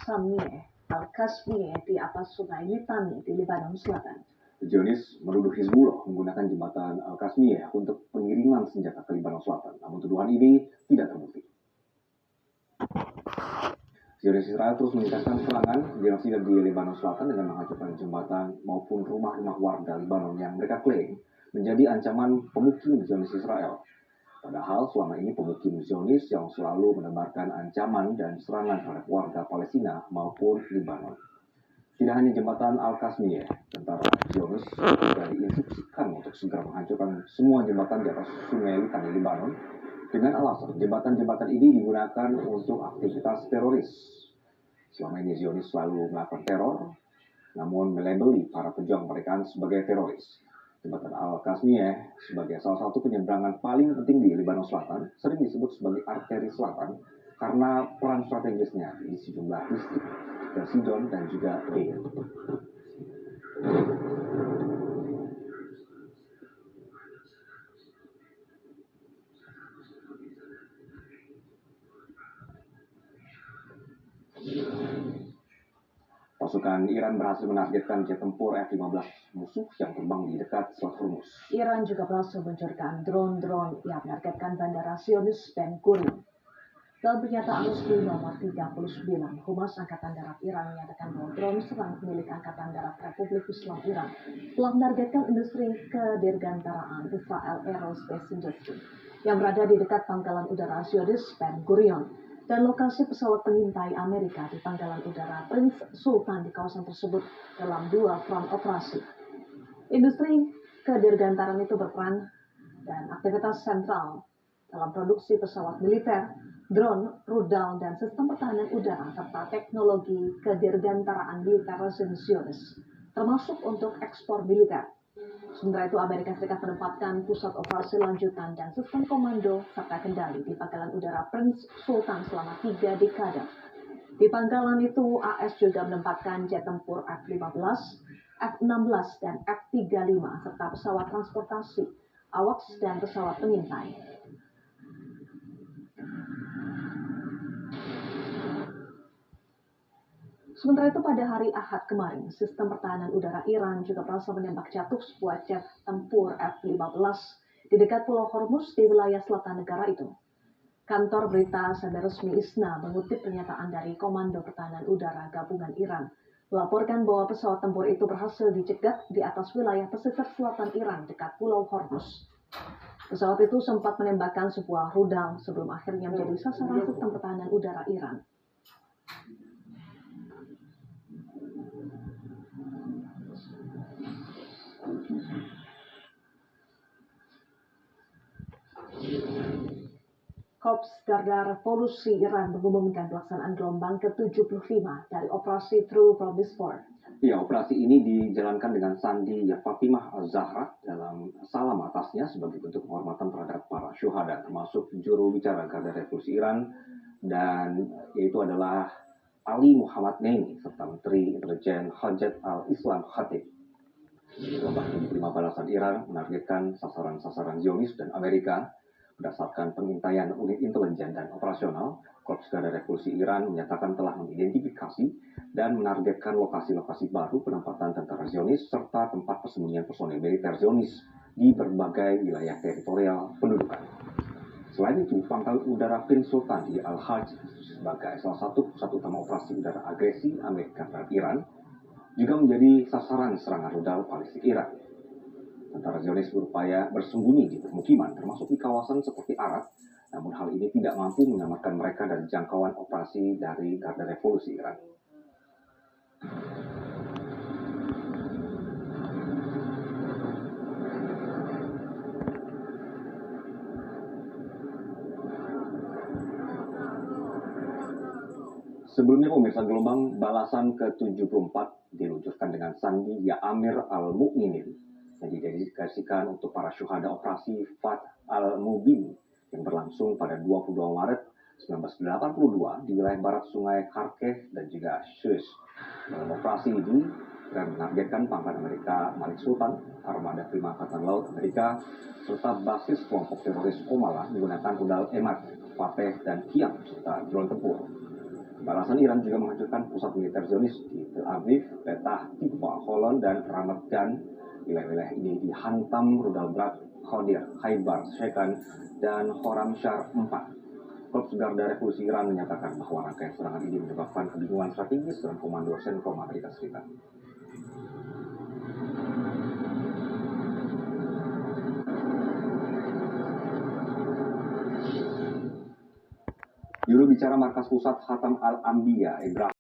Samiyeh Al-Kasmiyeh di atas sungai Litani di Lebanon Selatan. Zionis menuduh Hizbullah menggunakan jembatan Al-Kasmiyeh untuk pengiriman senjata ke Lebanon Selatan, namun tuduhan ini tidak terbukti. Zionis Israel terus meningkatkan serangan genosida di Lebanon Selatan dengan menghancurkan jembatan maupun rumah-rumah warga Lebanon yang mereka klaim menjadi ancaman pemukim Zionis Israel. Padahal selama ini pemukim Zionis yang selalu menebarkan ancaman dan serangan terhadap warga Palestina maupun Lebanon. Tidak hanya jembatan Al-Kasmiyeh, tentara Zionis juga diinstruksikan untuk segera menghancurkan semua jembatan di atas sungai Litani Lebanon dengan alasan jembatan-jembatan ini digunakan untuk aktivitas teroris. Selama ini Zionis selalu melakukan teror, namun melabeli para pejuang kemerdekaan sebagai teroris. Jembatan Al-Kasmiyeh sebagai salah satu penyeberangan paling penting di Lebanon Selatan sering disebut sebagai arteri selatan karena peran strategisnya di sejumlah distrik ke Sidon dan juga Deir. Pasukan Iran berhasil menargetkan jet tempur F-15 musuh yang terbang di dekat Selat Hormuz. Iran juga berhasil meluncurkan drone-drone yang menargetkan bandara Zionis Ben Gurion. Dalam pernyataan resmi nomor 39, Humas Angkatan Darat Iran menyatakan bahwa drone serang milik Angkatan Darat Republik Islam Iran telah menargetkan industri kedirgantaraan Israel Aerospace Industry yang berada di dekat pangkalan udara Zionis Ben Gurion dan lokasi pesawat pengintai Amerika di pangkalan udara Prince Sultan di kawasan tersebut dalam 2 front operasi. Industri kedirgantaran itu berperan dan aktivitas sentral dalam produksi pesawat militer, drone, rudal, dan sistem pertahanan udara, serta teknologi kedirgantaraan militer rezim Zionis, termasuk untuk ekspor militer. Sementara itu, Amerika Serikat menempatkan pusat operasi lanjutan dan sistem komando serta kendali di pangkalan udara Prince Sultan selama 3 dekade. Di pangkalan itu, AS juga menempatkan jet tempur F-15, F-16, dan F-35, serta pesawat transportasi, AWACS, dan pesawat pengintai. Sementara itu pada hari Ahad kemarin, sistem pertahanan udara Iran juga berhasil menembak jatuh sebuah jet tempur F-15 di dekat Pulau Hormuz di wilayah selatan negara itu. Kantor berita semi-resmi ISNA mengutip pernyataan dari Komando Pertahanan Udara Gabungan Iran, melaporkan bahwa pesawat tempur itu berhasil dicegat di atas wilayah pesisir selatan Iran dekat Pulau Hormuz. Pesawat itu sempat menembakkan sebuah rudal sebelum akhirnya menjadi sasaran sistem pertahanan udara Iran. Korps Garda Revolusi Iran mengumumkan pelaksanaan gelombang ke-75 dari operasi True Promise 4. Ya, operasi ini dijalankan dengan sandi Fatimah Al-Zahra dalam salam atasnya sebagai bentuk penghormatan terhadap para syuhada, termasuk juru bicara Garda Revolusi Iran, dan yaitu adalah Ali Muhammad Naimi, serta Menteri Intelijen Hajat Al-Islam Khatib. Gelombang 75 balasan Iran menargetkan sasaran-sasaran Zionis dan Amerika. Berdasarkan pengintaian unit intelijen dan operasional, Korps Garda Revolusi Iran menyatakan telah mengidentifikasi dan menargetkan lokasi-lokasi baru penempatan tentara Zionis serta tempat persembunyian personel militer Zionis di berbagai wilayah teritorial pendudukan. Selain itu, pangkalan udara Prince Sultan di Al-Hajj sebagai salah satu pusat utama operasi udara agresi Amerika terhadap Iran juga menjadi sasaran serangan rudal balistik Iran. Tentara Zionis berupaya bersembunyi di permukiman, termasuk di kawasan seperti Arad, namun hal ini tidak mampu menyelamatkan mereka dari jangkauan operasi dari Garda Revolusi Iran. Sebelumnya, pemirsa, gelombang balasan ke-74 diluncurkan dengan sandi Ya Amir Al-Mu'minin yang didedikasikan untuk para syuhada operasi Fath Al-Mubin yang berlangsung pada 22 Maret 1982 di wilayah barat sungai Kharkiv dan juga Shus. Dalam operasi ini, Iran menargetkan pangkalan Amerika Malik Sultan, Armada Prima Angkatan Laut Amerika, serta basis kelompok teroris Komala menggunakan rudal Emad, Fateh, dan Kiam serta drone tempur. Balasan Iran juga menghancurkan pusat militer Zionis di Tel Aviv, Petah Tikva, Holon, dan Ramat Gan. Wilayah-wilayah ini dihantam rudal berat Qadir, Khaibar, Shekan, dan Khorramshahr 4. Korps Garda Revolusi Iran menyatakan bahwa rangkaian serangan ini menyebabkan kebingungan strategis dalam Komando CENTCOM Amerika Serikat. Juru bicara Markas Pusat Khatam Al-Anbiya, Ibrahim